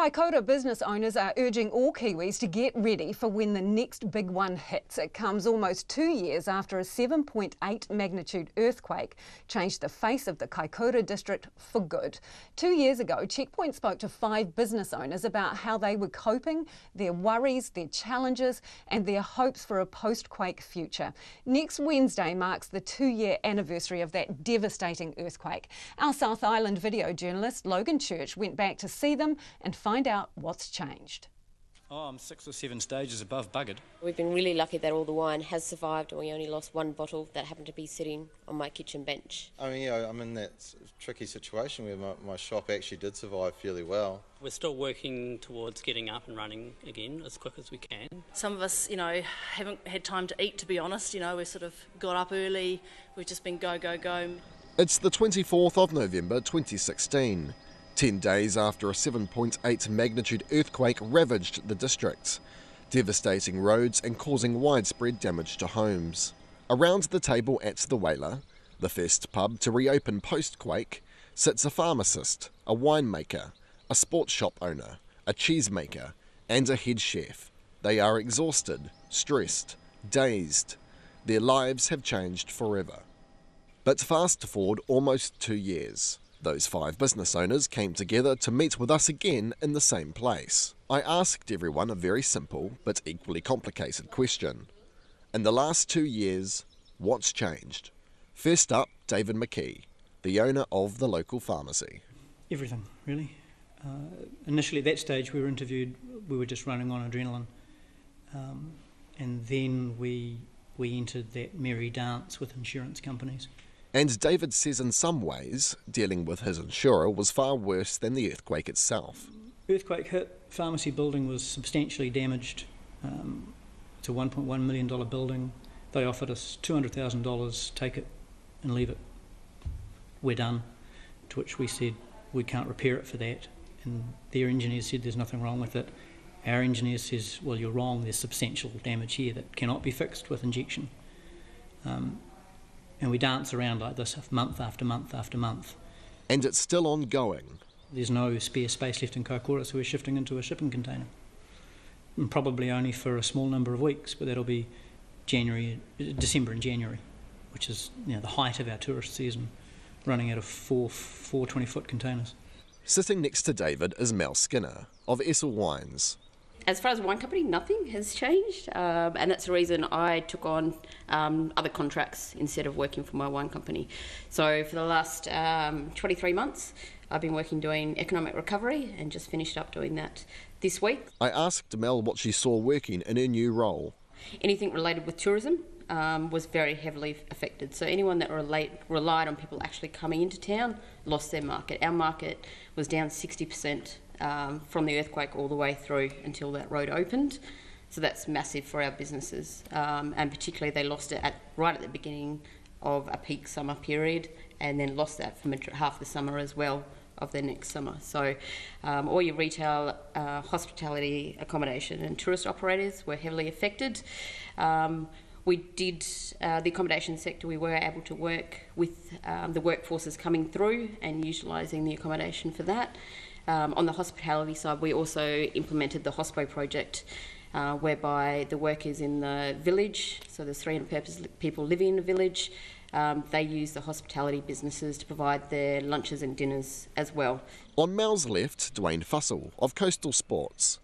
Kaikoura business owners are urging all Kiwis to get ready for when the next big one hits. It comes almost 2 years after a 7.8 magnitude earthquake changed the face of the Kaikoura district for good. 2 years ago, Checkpoint spoke to 5 business owners about how they were coping, their worries, their challenges and their hopes for a post-quake future. Next Wednesday marks the 2-year anniversary of that devastating earthquake. Our South Island video journalist Logan Church went back to see them and find out what's changed. I'm 6 or 7 stages above buggered. We've been really lucky that all the wine has survived and we only lost one bottle that happened to be sitting on my kitchen bench. I mean, I'm in that tricky situation where my shop actually did survive fairly well. We're still working towards getting up and running again as quick as we can. Some of us, haven't had time to eat, to be honest. We sort of got up early, we've just been go, go, go. It's the 24th of November 2016. 10 days after a 7.8 magnitude earthquake ravaged the district, devastating roads and causing widespread damage to homes. Around the table at the Whaler, the first pub to reopen post-quake, sits a pharmacist, a winemaker, a sports shop owner, a cheesemaker and a head chef. They are exhausted, stressed, dazed. Their lives have changed forever. But fast forward almost 2 years. Those 5 business owners came together to meet with us again in the same place. I asked everyone a very simple but equally complicated question. In the last 2 years, what's changed? First up, David McKee, the owner of the local pharmacy. Everything, really. Initially at that stage we were interviewed, we were just running on adrenaline. And then we entered that merry dance with insurance companies. And David says in some ways, dealing with his insurer was far worse than the earthquake itself. Earthquake hit, pharmacy building was substantially damaged. It's a $1.1 million building. They offered us $200,000, take it and leave it. We're done. To which we said, we can't repair it for that. And their engineers said there's nothing wrong with it. Our engineer says, well, you're wrong, there's substantial damage here that cannot be fixed with injection. And we dance around like this month after month after month. And it's still ongoing. There's no spare space left in Kaikoura, so we're shifting into a shipping container. And probably only for a small number of weeks, but that'll be December and January, which is the height of our tourist season, running out of four 20-foot containers. Sitting next to David is Mel Skinner of Essel Wines. As far as the wine company, nothing has changed, and that's the reason I took on other contracts instead of working for my wine company. So for the last 23 months, I've been working doing economic recovery and just finished up doing that this week. I asked Mel what she saw working in her new role. Anything related with tourism was very heavily affected. So anyone that relied on people actually coming into town lost their market. Our market was down 60%. From the earthquake all the way through until that road opened. So that's massive for our businesses, and particularly they lost it right at the beginning of a peak summer period and then lost that for half the summer as well of the next summer. So all your retail, hospitality, accommodation and tourist operators were heavily affected. We did, the accommodation sector, we were able to work with the workforces coming through and utilising the accommodation for that. On the hospitality side, we also implemented the Hospo project, whereby the workers in the village, so there's 300 people living in the village, they use the hospitality businesses to provide their lunches and dinners as well. On Mel's left, Dwayne Fussell of Coastal Sports.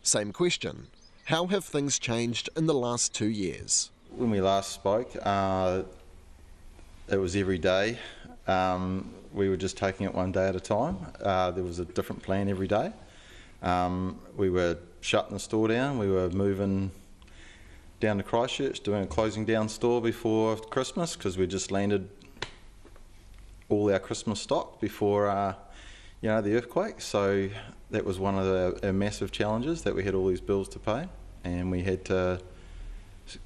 Same question. How have things changed in the last 2 years? When we last spoke, it was every day. We were just taking it one day at a time. There was a different plan every day. We were shutting the store down. We were moving down to Christchurch, doing a closing down store before Christmas because we just landed all our Christmas stock before the earthquake. So that was one of our massive challenges, that we had all these bills to pay and we had to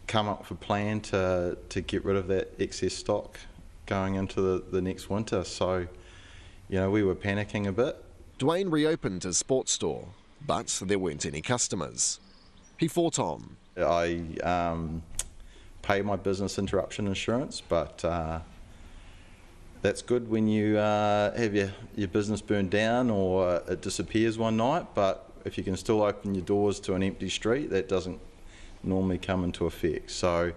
come up with a plan to get rid of that excess stock going into the next winter. So, we were panicking a bit. Dwayne reopened his sports store, but there weren't any customers. He fought on. I pay my business interruption insurance, but that's good when you have your business burned down or it disappears one night, but if you can still open your doors to an empty street, that doesn't normally come into effect. So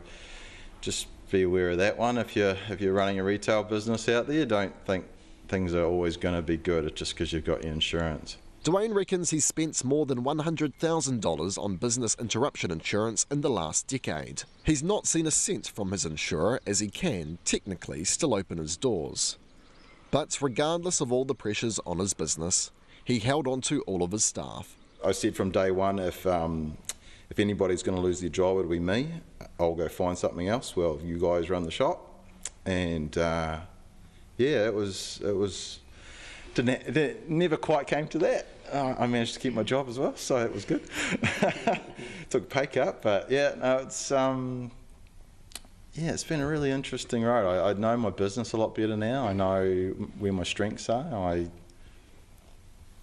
just be aware of that one. If you're running a retail business out there, don't think things are always going to be good just because you've got your insurance. Dwayne reckons he's spent more than $100,000 on business interruption insurance in the last decade. He's not seen a cent from his insurer, as he can, technically, still open his doors. But regardless of all the pressures on his business, he held on to all of his staff. I said from day one, if anybody's going to lose their job, it'll be me. I'll go find something else. Well, you guys run the shop. And yeah, it never quite came to that. I managed to keep my job as well, so it was good. Took a pay cut, but yeah, no, it's been a really interesting road. I know my business a lot better now. I know where my strengths are.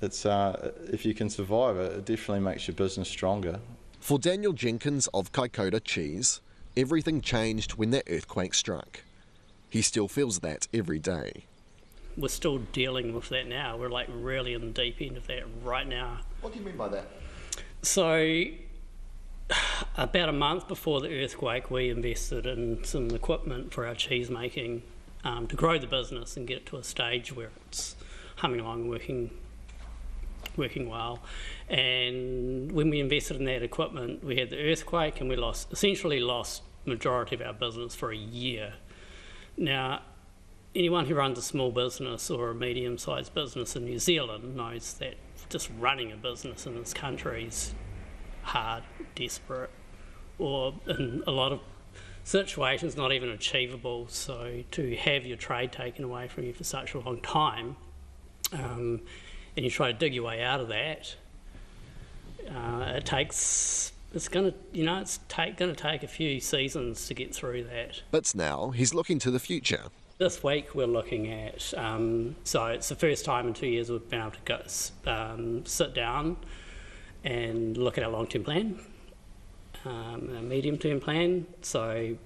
If you can survive it, it definitely makes your business stronger. For Daniel Jenkins of Kaikoura Cheese, everything changed when that earthquake struck. He still feels that every day. We're still dealing with that now. We're like really in the deep end of that right now. What do you mean by that? So about a month before the earthquake, we invested in some equipment for our cheese making to grow the business and get it to a stage where it's humming along, working well. And when we invested in that equipment, we had the earthquake and we essentially lost majority of our business for a year. Now, anyone who runs a small business or a medium-sized business in New Zealand knows that just running a business in this country is hard, desperate, or in a lot of situations not even achievable. So to have your trade taken away from you for such a long time, and you try to dig your way out of that, it's going to take a few seasons to get through that. But now he's looking to the future. This week we're looking at, so it's the first time in 2 years we've been able to sit down and look at our long-term plan, our medium-term plan. So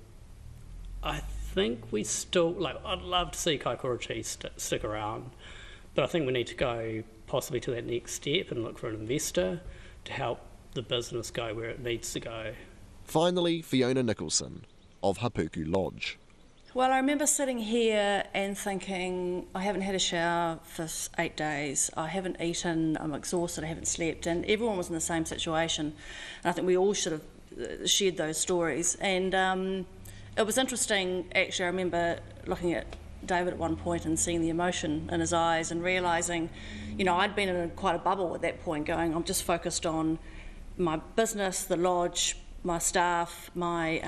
I think I'd love to see Kaikoura Cheese stick around, but I think we need to go possibly to that next step and look for an investor to help the business go where it needs to go. Finally, Fiona Nicholson of Hapuku Lodge. Well, I remember sitting here and thinking, I haven't had a shower for 8 days, I haven't eaten, I'm exhausted, I haven't slept, and everyone was in the same situation. And I think we all should have shared those stories. And it was interesting, actually. I remember looking at David at one point and seeing the emotion in his eyes and realising, I'd been in quite a bubble at that point, going, I'm just focused on my business, the lodge, my staff, my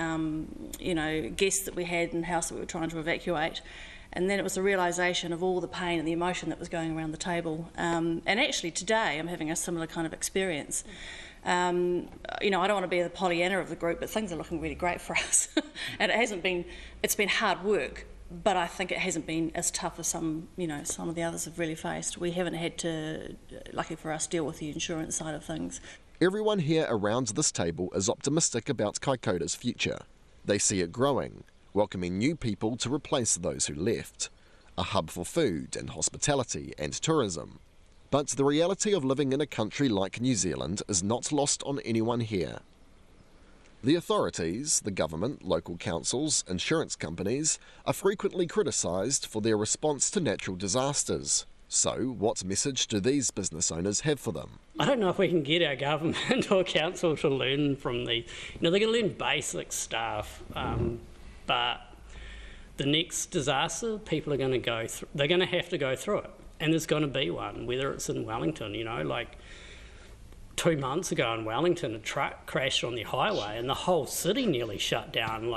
guests that we had in the house that we were trying to evacuate. And then it was a realisation of all the pain and the emotion that was going around the table. And actually today I'm having a similar kind of experience. I don't want to be the Pollyanna of the group, but things are looking really great for us. And it's been hard work, but I think it hasn't been as tough as some of the others have really faced. We haven't had to, lucky for us, deal with the insurance side of things. Everyone here around this table is optimistic about Kaikoura's future. They see it growing, welcoming new people to replace those who left. A hub for food and hospitality and tourism. But the reality of living in a country like New Zealand is not lost on anyone here. The authorities, the government, local councils, insurance companies are frequently criticised for their response to natural disasters. So, what message do these business owners have for them? I don't know if we can get our government or council to learn from they're going to learn basic stuff, but the next disaster, people are going to go through, they're going to have to go through it, and there's going to be one, whether it's in Wellington, like 2 months ago in Wellington, a truck crashed on the highway and the whole city nearly shut down.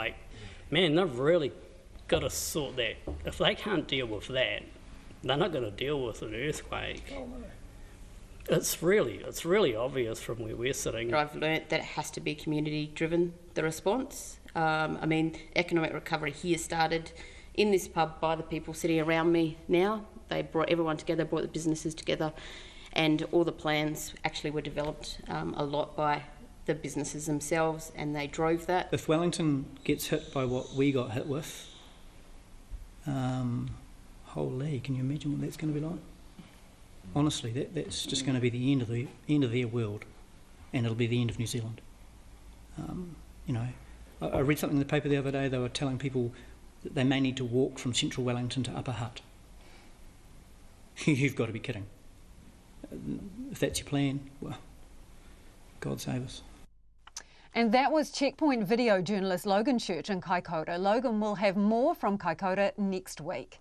Man, they've really got to sort that. If they can't deal with that, they're not going to deal with an earthquake. Oh, no. It's really obvious from where we're sitting. I've learnt that it has to be community-driven, the response. Economic recovery here started in this pub by the people sitting around me now. They brought everyone together, brought the businesses together, and all the plans actually were developed a lot by the businesses themselves, and they drove that. If Wellington gets hit by what we got hit with, Holy, can you imagine what that's going to be like? Honestly, that's just going to be the end of their world, and it'll be the end of New Zealand. You know, I read something in the paper the other day. They were telling people that they may need to walk from central Wellington to Upper Hutt. You've got to be kidding. If that's your plan, well, God save us. And that was Checkpoint video journalist Logan Church in Kaikoura. Logan will have more from Kaikoura next week.